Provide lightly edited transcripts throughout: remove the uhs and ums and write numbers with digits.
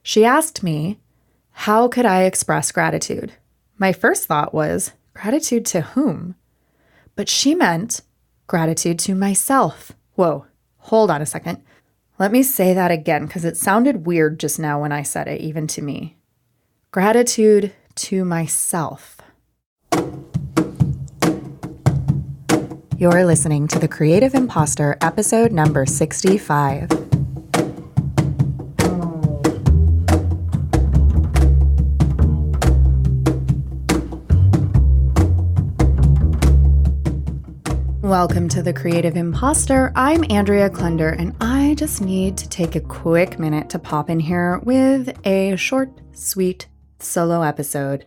She asked me, how could I express gratitude? My first thought was, gratitude to whom? But she meant gratitude to myself. Whoa, hold on a second. Let me say that again because it sounded weird just now when I said it, even to me. Gratitude to myself. You're listening to The Creative Imposter, episode number 65. Welcome to The Creative Imposter. I'm Andrea Klunder, and I just need to take a quick minute to pop in here with a short, sweet, solo episode.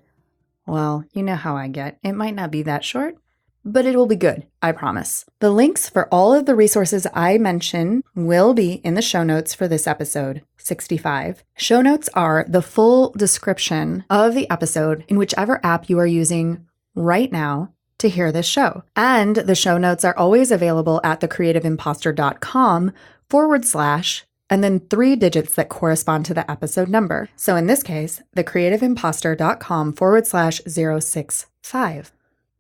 Well, you know how I get. It might not be that short, but it will be good, I promise. The links for all of the resources I mention will be in the show notes for this episode, 65. Show notes are the full description of the episode in whichever app you are using right now to hear this show. And the show notes are always available at thecreativeimposter.com / and then 3 digits that correspond to the episode number. So in this case, thecreativeimposter.com / 065.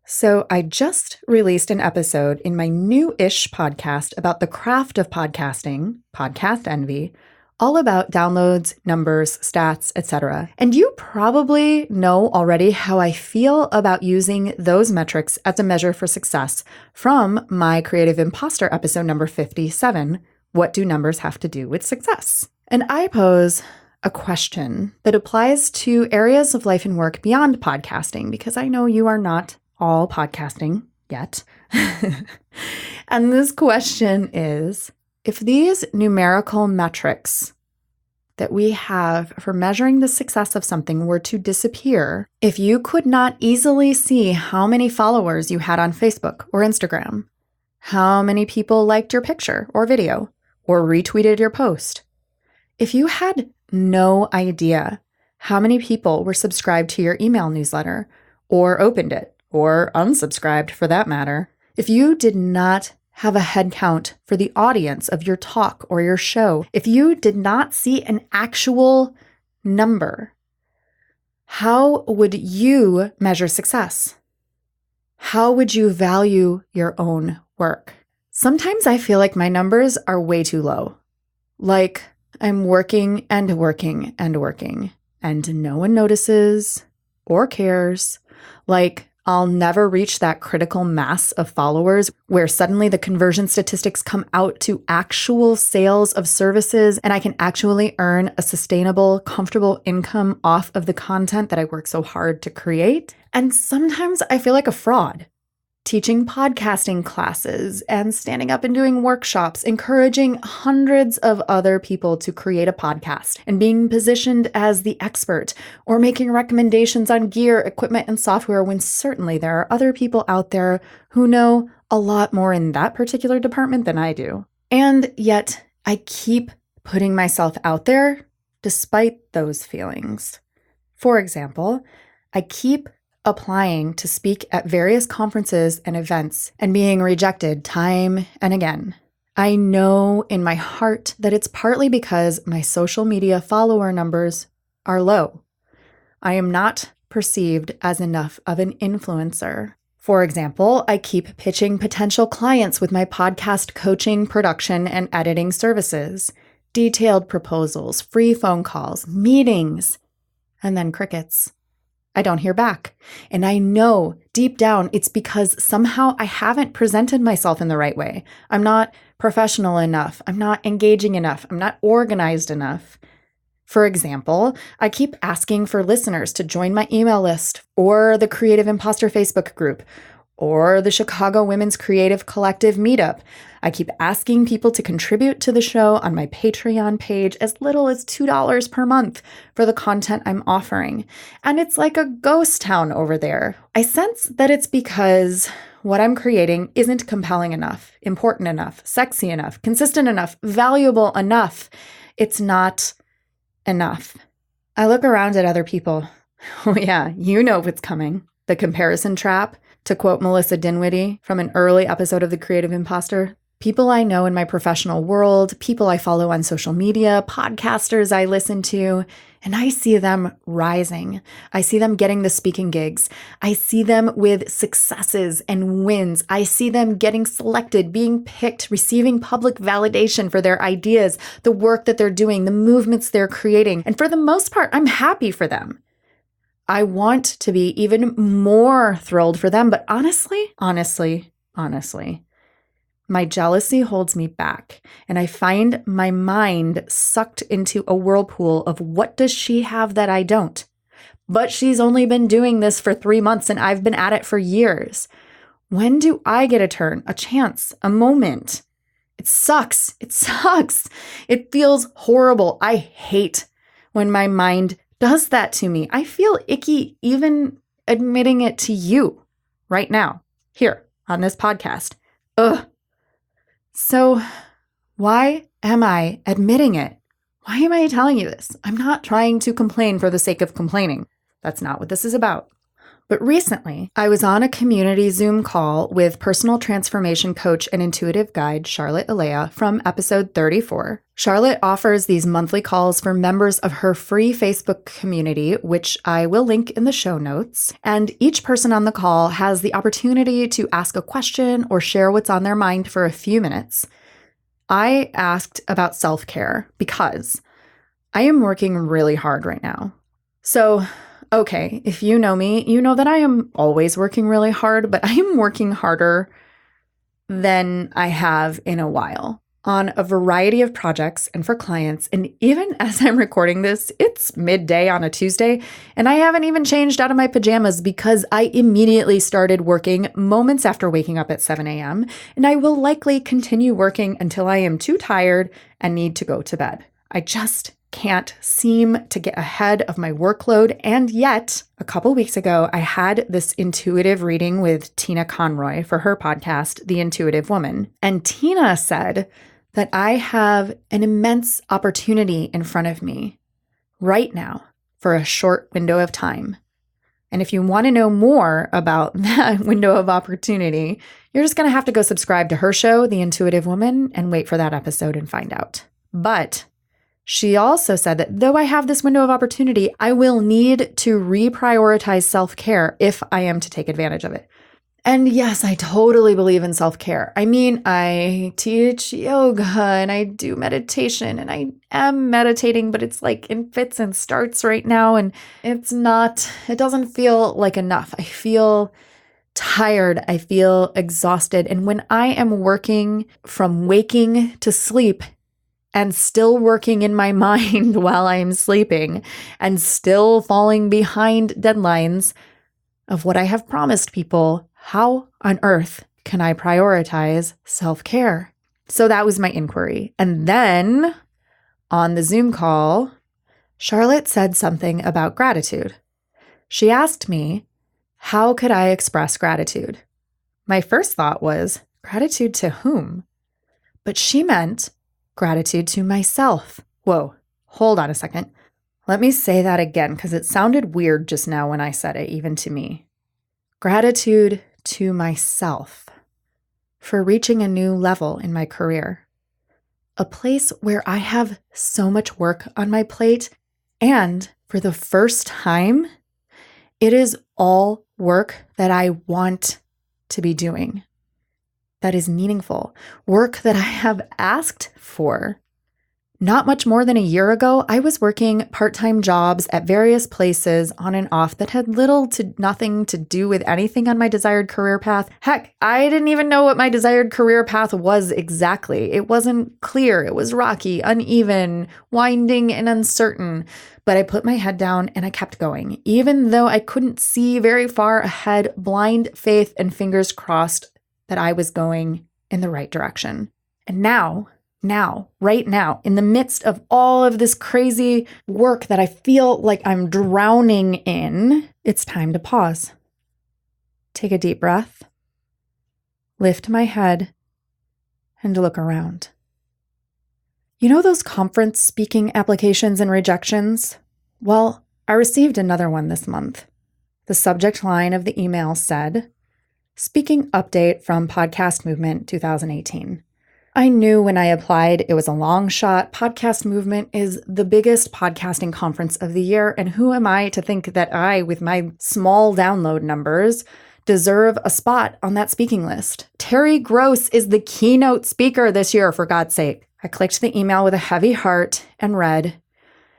So I just released an episode in my new-ish podcast about the craft of podcasting, Podcast Envy, all about downloads, numbers, stats, etc. And you probably know already how I feel about using those metrics as a measure for success from my Creative Imposter episode number 57, What Do Numbers Have to Do with Success? And I pose a question that applies to areas of life and work beyond podcasting, because I know you are not all podcasting yet. And this question is, if these numerical metrics that we have for measuring the success of something were to disappear, if you could not easily see how many followers you had on Facebook or Instagram, how many people liked your picture or video or retweeted your post, if you had no idea how many people were subscribed to your email newsletter or opened it, or unsubscribed for that matter, if you did not have a head count for the audience of your talk or your show, if you did not see an actual number, how would you measure success? How would you value your own work? Sometimes I feel like my numbers are way too low. Like I'm working and working and working, and no one notices or cares. Like I'll never reach that critical mass of followers where suddenly the conversion statistics come out to actual sales of services and I can actually earn a sustainable, comfortable income off of the content that I work so hard to create. And sometimes I feel like a fraud, teaching podcasting classes and standing up and doing workshops, encouraging hundreds of other people to create a podcast and being positioned as the expert or making recommendations on gear, equipment, and software when certainly there are other people out there who know a lot more in that particular department than I do. And yet I keep putting myself out there despite those feelings. For example, I keep applying to speak at various conferences and events and being rejected time and again. I know in my heart that it's partly because my social media follower numbers are low. I am not perceived as enough of an influencer. For example, I keep pitching potential clients with my podcast coaching, production, and editing services, detailed proposals, free phone calls, meetings, and then crickets. I don't hear back. And I know deep down it's because somehow I haven't presented myself in the right way. I'm not professional enough. I'm not engaging enough. I'm not organized enough. For example, I keep asking for listeners to join my email list or the Creative Imposter Facebook group or the Chicago Women's Creative Collective meetup. I keep asking people to contribute to the show on my Patreon page as little as $2 per month for the content I'm offering. And it's like a ghost town over there. I sense that it's because what I'm creating isn't compelling enough, important enough, sexy enough, consistent enough, valuable enough. It's not enough. I look around at other people. Oh yeah, you know what's coming. The comparison trap. To quote Melissa Dinwiddie from an early episode of The Creative Imposter, People I know in my professional world, people I follow on social media, podcasters I listen to, and I see them rising. I see them getting the speaking gigs. I see them with successes and wins. I see them getting selected, being picked, receiving public validation for their ideas, the work that they're doing, the movements they're creating. And for the most part, I'm happy for them. I want to be even more thrilled for them. But honestly, my jealousy holds me back, and I find my mind sucked into a whirlpool of what does she have that I don't? But she's only been doing this for 3 months and I've been at it for years. When do I get a turn, a chance, a moment? It sucks. It sucks. It feels horrible. I hate when my mind does that to me. I feel icky even admitting it to you right now, here on this podcast. Ugh. So why am I admitting it? Why am I telling you this? I'm not trying to complain for the sake of complaining. That's not what this is about. But recently, I was on a community Zoom call with personal transformation coach and intuitive guide Charlotte Alea from episode 34. Charlotte offers these monthly calls for members of her free Facebook community, which I will link in the show notes. And each person on the call has the opportunity to ask a question or share what's on their mind for a few minutes. I asked about self-care because I am working really hard right now. So, okay, if you know me, you know that I am always working really hard, but I am working harder than I have in a while on a variety of projects and for clients. And even as I'm recording this, it's midday on a Tuesday, and I haven't even changed out of my pajamas because I immediately started working moments after waking up at 7 a.m., and I will likely continue working until I am too tired and need to go to bed. I just can't seem to get ahead of my workload. And yet, a couple weeks ago, I had this intuitive reading with Tina Conroy for her podcast, The Intuitive Woman. And Tina said that I have an immense opportunity in front of me right now for a short window of time. And if you want to know more about that window of opportunity, you're just going to have to go subscribe to her show, The Intuitive Woman, and wait for that episode and find out. But she also said that though I have this window of opportunity, I will need to reprioritize self-care if I am to take advantage of it. And yes, I totally believe in self-care. I mean, I teach yoga and I do meditation and I am meditating, but it's like in fits and starts right now. And it doesn't feel like enough. I feel tired. I feel exhausted. And when I am working from waking to sleep, and still working in my mind while I'm sleeping and still falling behind deadlines of what I have promised people, how on earth can I prioritize self-care? So that was my inquiry. And then on the Zoom call, Charlotte said something about gratitude. She asked me, how could I express gratitude? My first thought was, gratitude to whom? But she meant gratitude to myself. Whoa, hold on a second. Let me say that again because it sounded weird just now when I said it, even to me. Gratitude to myself for reaching a new level in my career. A place where I have so much work on my plate, and for the first time, it is all work that I want to be doing. That is meaningful, work that I have asked for. Not much more than a year ago, I was working part-time jobs at various places on and off that had little to nothing to do with anything on my desired career path. Heck, I didn't even know what my desired career path was exactly. It wasn't clear. It was rocky, uneven, winding, and uncertain. But I put my head down and I kept going, even though I couldn't see very far ahead, blind faith and fingers crossed that I was going in the right direction. And now, right now, in the midst of all of this crazy work that I feel like I'm drowning in, it's time to pause. Take a deep breath, lift my head, and look around. You know those conference speaking applications and rejections? Well, I received another one this month. The subject line of the email said, Speaking update from Podcast Movement 2018. I knew when I applied it was a long shot. Podcast Movement is the biggest podcasting conference of the year, and who am I to think that I, with my small download numbers, deserve a spot on that speaking list? Terry Gross is the keynote speaker this year, for God's sake. I clicked the email with a heavy heart and read,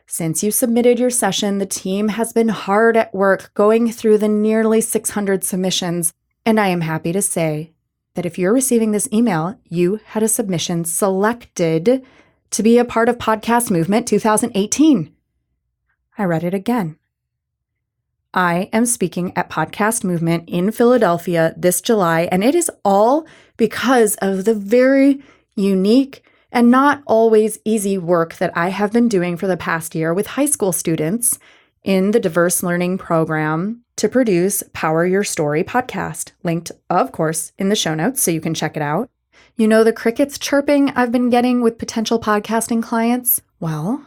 "Since you submitted your session, the team has been hard at work going through the nearly 600 submissions, and I am happy to say that if you're receiving this email, you had a submission selected to be a part of Podcast Movement 2018. I read it again. I am speaking at Podcast Movement in Philadelphia this July, and it is all because of the very unique and not always easy work that I have been doing for the past year with high school students in the Diverse Learning Program to produce Power Your Story podcast, linked, of course, in the show notes so you can check it out. You know the crickets chirping I've been getting with potential podcasting clients? Well,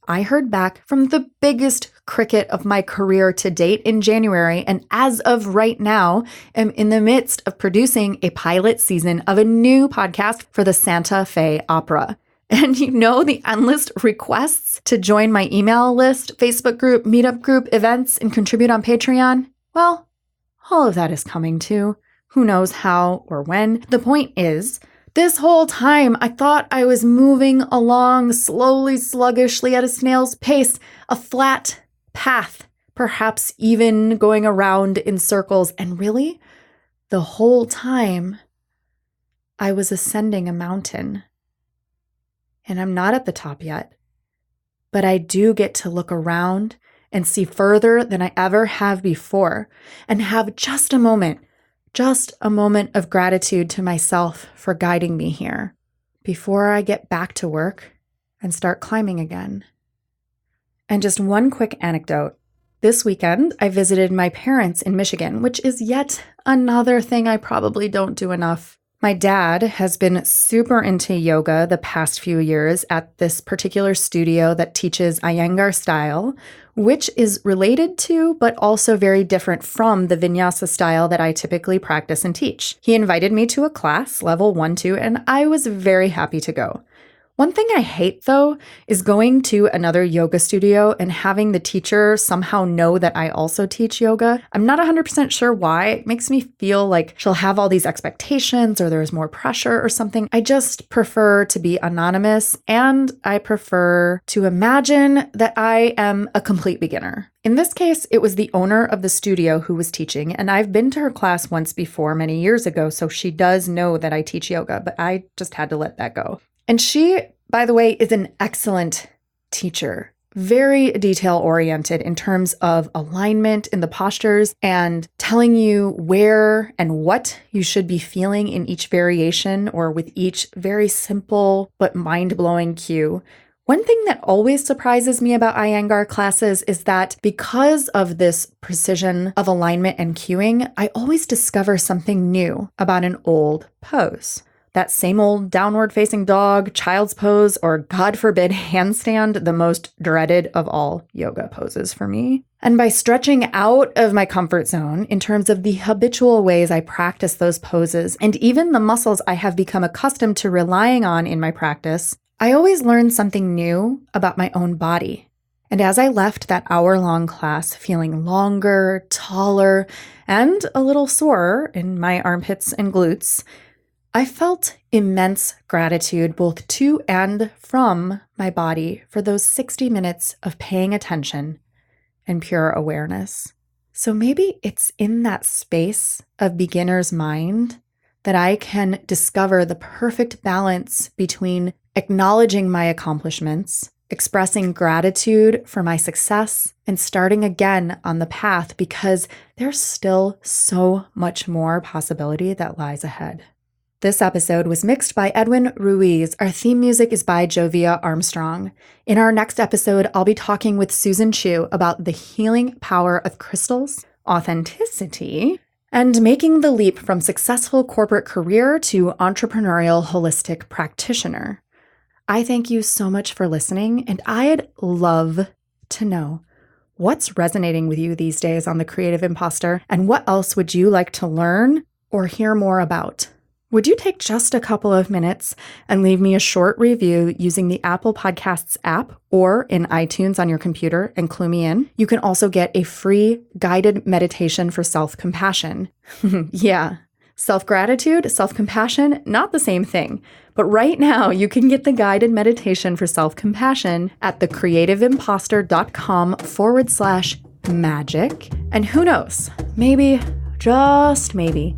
I heard back from the biggest cricket of my career to date in January, and as of right now, am in the midst of producing a pilot season of a new podcast for the Santa Fe Opera. And you know the endless requests to join my email list, Facebook group, meetup group, events, and contribute on Patreon? Well, all of that is coming too. Who knows how or when? The point is, this whole time I thought I was moving along slowly, sluggishly at a snail's pace, a flat path, perhaps even going around in circles. And really, the whole time I was ascending a mountain. And I'm not at the top yet, but I do get to look around and see further than I ever have before and have just a moment of gratitude to myself for guiding me here before I get back to work and start climbing again. And just one quick anecdote. This weekend, I visited my parents in Michigan, which is yet another thing I probably don't do enough. My dad has been super into yoga the past few years at this particular studio that teaches Iyengar style, which is related to, but also very different from the vinyasa style that I typically practice and teach. He invited me to a class, level 1, 2, and I was very happy to go. One thing I hate, though, is going to another yoga studio and having the teacher somehow know that I also teach yoga. I'm not 100% sure why. It makes me feel like she'll have all these expectations or there's more pressure or something. I just prefer to be anonymous, and I prefer to imagine that I am a complete beginner. In this case, it was the owner of the studio who was teaching, and I've been to her class once before many years ago, so she does know that I teach yoga, but I just had to let that go. And she, by the way, is an excellent teacher, very detail-oriented in terms of alignment in the postures and telling you where and what you should be feeling in each variation or with each very simple but mind-blowing cue. One thing that always surprises me about Iyengar classes is that because of this precision of alignment and cueing, I always discover something new about an old pose. That same old downward-facing dog, child's pose, or God forbid handstand, the most dreaded of all yoga poses for me. And by stretching out of my comfort zone in terms of the habitual ways I practice those poses, and even the muscles I have become accustomed to relying on in my practice, I always learn something new about my own body. And as I left that hour-long class feeling longer, taller, and a little sore in my armpits and glutes, I felt immense gratitude both to and from my body for those 60 minutes of paying attention and pure awareness. So maybe it's in that space of beginner's mind that I can discover the perfect balance between acknowledging my accomplishments, expressing gratitude for my success, and starting again on the path because there's still so much more possibility that lies ahead. This episode was mixed by Edwin Ruiz. Our theme music is by Jovia Armstrong. In our next episode, I'll be talking with Susan Chu about the healing power of crystals, authenticity, and making the leap from successful corporate career to entrepreneurial holistic practitioner. I thank you so much for listening, and I'd love to know what's resonating with you these days on The Creative Imposter, and what else would you like to learn or hear more about? Would you take just a couple of minutes and leave me a short review using the Apple Podcasts app or in iTunes on your computer and clue me in? You can also get a free guided meditation for self-compassion. Yeah, self-gratitude, self-compassion, not the same thing. But right now, you can get the guided meditation for self-compassion at thecreativeimposter.com/magic. And who knows, maybe, just maybe,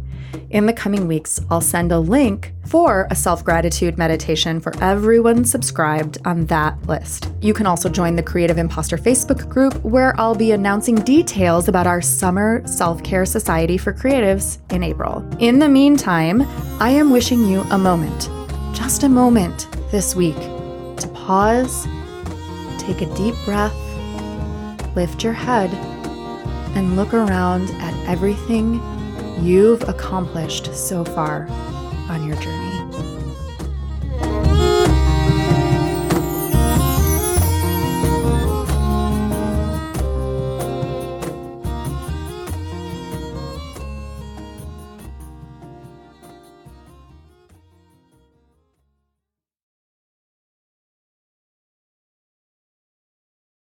in the coming weeks, I'll send a link for a self-gratitude meditation for everyone subscribed on that list. You can also join the Creative Imposter Facebook group, where I'll be announcing details about our Summer Self-Care Society for Creatives in April. In the meantime, I am wishing you a moment, just a moment this week, to pause, take a deep breath, lift your head, and look around at everything you've accomplished so far on your journey.